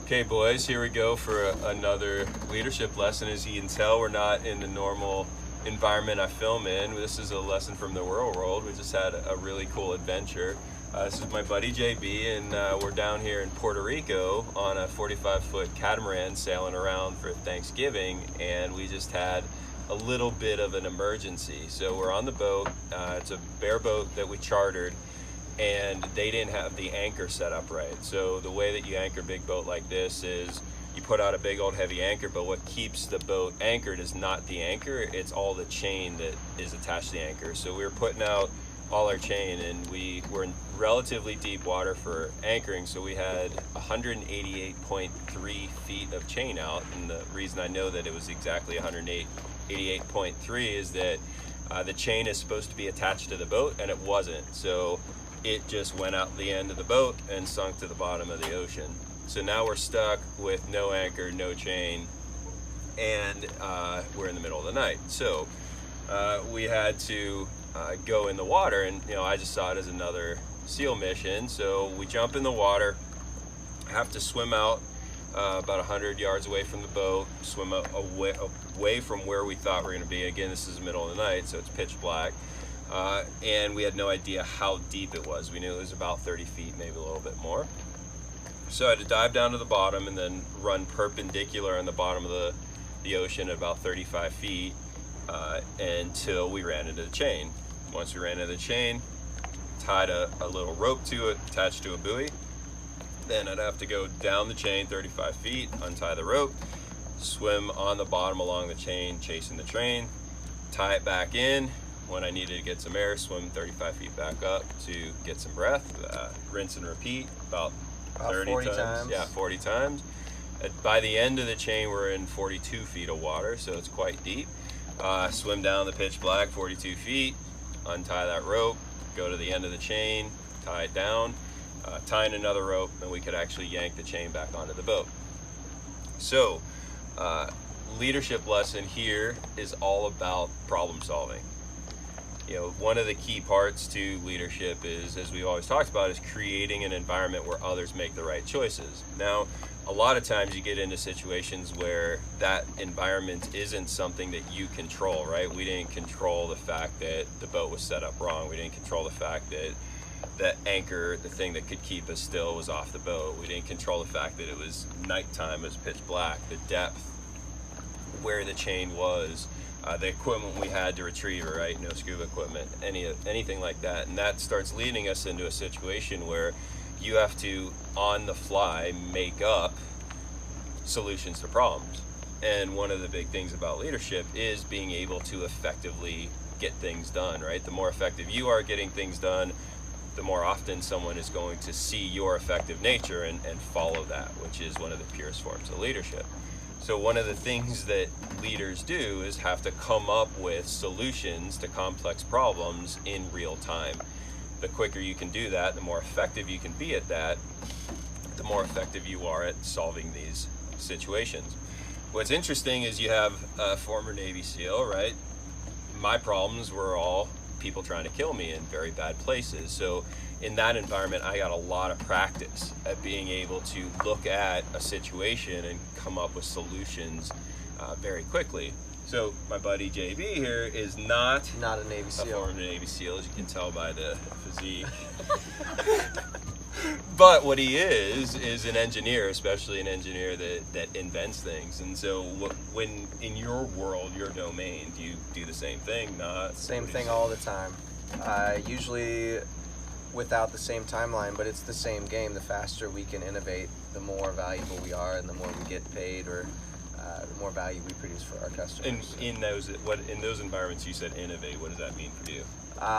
Okay, boys, here we go for another leadership lesson. As you can tell, we're not in the normal environment I film in. This is a lesson from the real world. We just had a really cool adventure. This is my buddy JB, and we're down here in Puerto Rico on a 45-foot catamaran sailing around for Thanksgiving, and we just had a little bit of an emergency. So we're on the boat. It's a bareboat that we chartered, and they didn't have the anchor set up right. So the way that you anchor a big boat like this is you put out a big old heavy anchor, but what keeps the boat anchored is not the anchor, it's all the chain that is attached to the anchor. So we were putting out all our chain, and we were in relatively deep water for anchoring, so we had 188.3 feet of chain out. And the reason I know that it was exactly 188.3 is that the chain is supposed to be attached to the boat, and it wasn't. So it just went out the end of the boat and sunk to the bottom of the ocean. So now we're stuck with no anchor, no chain, and we're in the middle of the night. So we had to go in the water, and I just saw it as another SEAL mission. So we jump in the water, have to swim out about 100 yards away from the boat, swim away from where we thought we were going to be. Again, this is the middle of the night, so it's pitch black. And we had no idea how deep it was. We knew it was about 30 feet, maybe a little bit more. So I had to dive down to the bottom and then run perpendicular on the bottom of the ocean at about 35 feet until we ran into the chain. Once we ran into the chain, tied a little rope to it, attached to a buoy. Then I'd have to go down the chain 35 feet, untie the rope, swim on the bottom along the chain, chasing the train, tie it back in. When I needed to get some air, swim 35 feet back up to get some breath, rinse and repeat about 30 times. Yeah, 40 times. By the end of the chain, we're in 42 feet of water, so it's quite deep. Swim down the pitch black 42 feet, untie that rope, go to the end of the chain, tie it down, tie in another rope, and we could actually yank the chain back onto the boat. So, leadership lesson here is all about problem solving. One of the key parts to leadership is, as we've always talked about, is creating an environment where others make the right choices. Now, a lot of times you get into situations where that environment isn't something that you control, right? We didn't control the fact that the boat was set up wrong. We didn't control the fact that the anchor, the thing that could keep us still, was off the boat. We didn't control the fact that it was nighttime, it was pitch black, the depth, where the chain was, the equipment we had to retrieve it, right? No scuba equipment, anything like that. And that starts leading us into a situation where you have to, on the fly, make up solutions to problems. And one of the big things about leadership is being able to effectively get things done, right? The more effective you are getting things done, the more often someone is going to see your effective nature and follow that, which is one of the purest forms of leadership. So one of the things that leaders do is have to come up with solutions to complex problems in real time. The quicker you can do that, the more effective you can be at that, the more effective you are at solving these situations. What's interesting is you have a former Navy SEAL, right? My problems were all people trying to kill me in very bad places. So in that environment, I got a lot of practice at being able to look at a situation and come up with solutions very quickly. So my buddy JB here is not a Navy SEAL. A former Navy SEAL, as you can tell by the physique. But what he is an engineer, especially an engineer that invents things. And so when in your world, your domain, do you do the same thing? Same thing all the time. Usually without the same timeline, but it's the same game. The faster we can innovate, the more valuable we are, and the more we get paid, or the more value we produce for our customers. In those environments, you said innovate. What does that mean for you?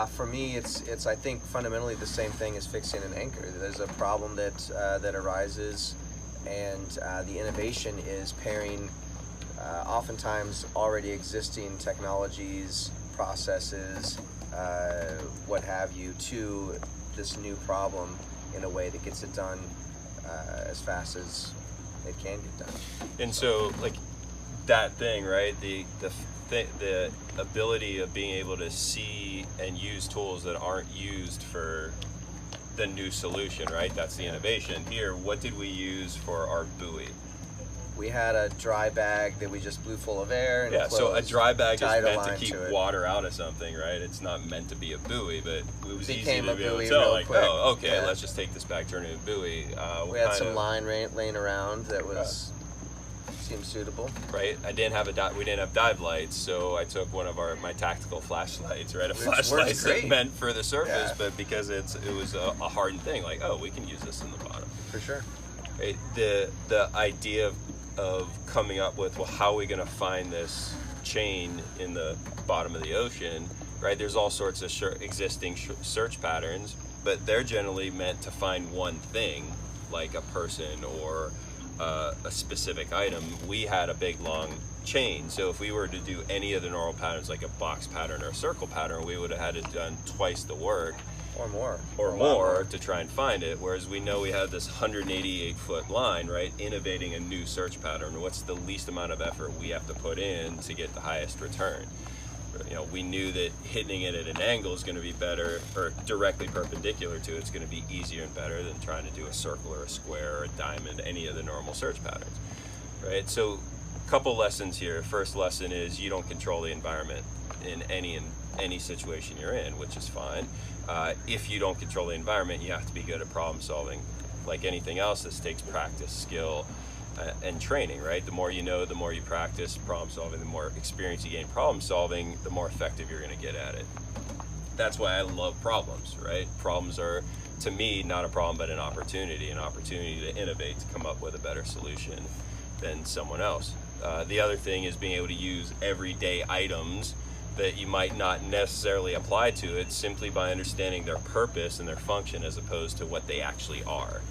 For me, it's I think fundamentally the same thing as fixing an anchor. There's a problem that arises, and the innovation is pairing oftentimes already existing technologies, processes, what have you, to this new problem in a way that gets it done as fast as it can get done. And so, like that thing, right? The ability of being able to see and use tools that aren't used for the new solution, right? That's the innovation. Here, what did we use for our buoy? We had a dry bag that we just blew full of air and Yeah, so a closed, dry bag is tied a meant to line keep to it. water out of something, right? It's not meant to be a buoy, but it was easy Became to a be able to buoy tell, real like, quick. oh, okay, Yeah. let's just take this bag, turn it into a buoy. We had some line laying around that was seemed suitable. Right, I didn't have we didn't have dive lights, so I took one of my tactical flashlights, right? A Which flashlight works that's great. meant for the surface, Yeah. but because it was a hardened thing, like, oh, we can use this in the bottom. For sure. Right? The idea of coming up with, well, how are we going to find this chain in the bottom of the ocean, right? There's all sorts of existing search patterns, but they're generally meant to find one thing, like a person or a specific item. We had a big long chain, so if we were to do any of the normal patterns, like a box pattern or a circle pattern, we would have had to done twice the work Or more. or A lot more to try and find it, whereas we know we had this 188-foot line, right? Innovating a new search pattern. What's the least amount of effort we have to put in to get the highest return? You know, we knew that hitting it at an angle is going to be better, or directly perpendicular to it's going to be easier and better than trying to do a circle or a square or a diamond, any of the normal search patterns, right? So a couple lessons here. First lesson is you don't control the environment in any situation you're in, which is fine. If you don't control the environment, you have to be good at problem solving. Like anything else, this takes practice, skill, and training, right? The more you know, the more you practice problem solving, the more experience you gain problem solving, the more effective you're going to get at it. That's why I love problems, right? Problems are, to me, not a problem, but an opportunity to innovate, to come up with a better solution than someone else. The other thing is being able to use everyday items that you might not necessarily apply to it, simply by understanding their purpose and their function as opposed to what they actually are.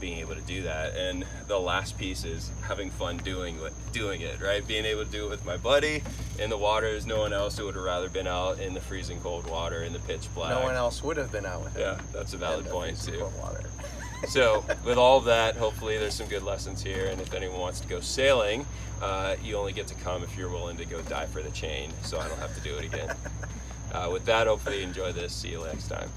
Being able to do that. And the last piece is having fun doing it, right? Being able to do it with my buddy in the water. There's no one else who would have rather been out in the freezing cold water in the pitch black. No one else would have been out with him. Yeah, that's a valid in the point freezing too. cold water. So with all of that, hopefully there's some good lessons here, and if anyone wants to go sailing, you only get to come if you're willing to go dive for the chain, so I don't have to do it again. With that, hopefully you enjoy this. See you next time.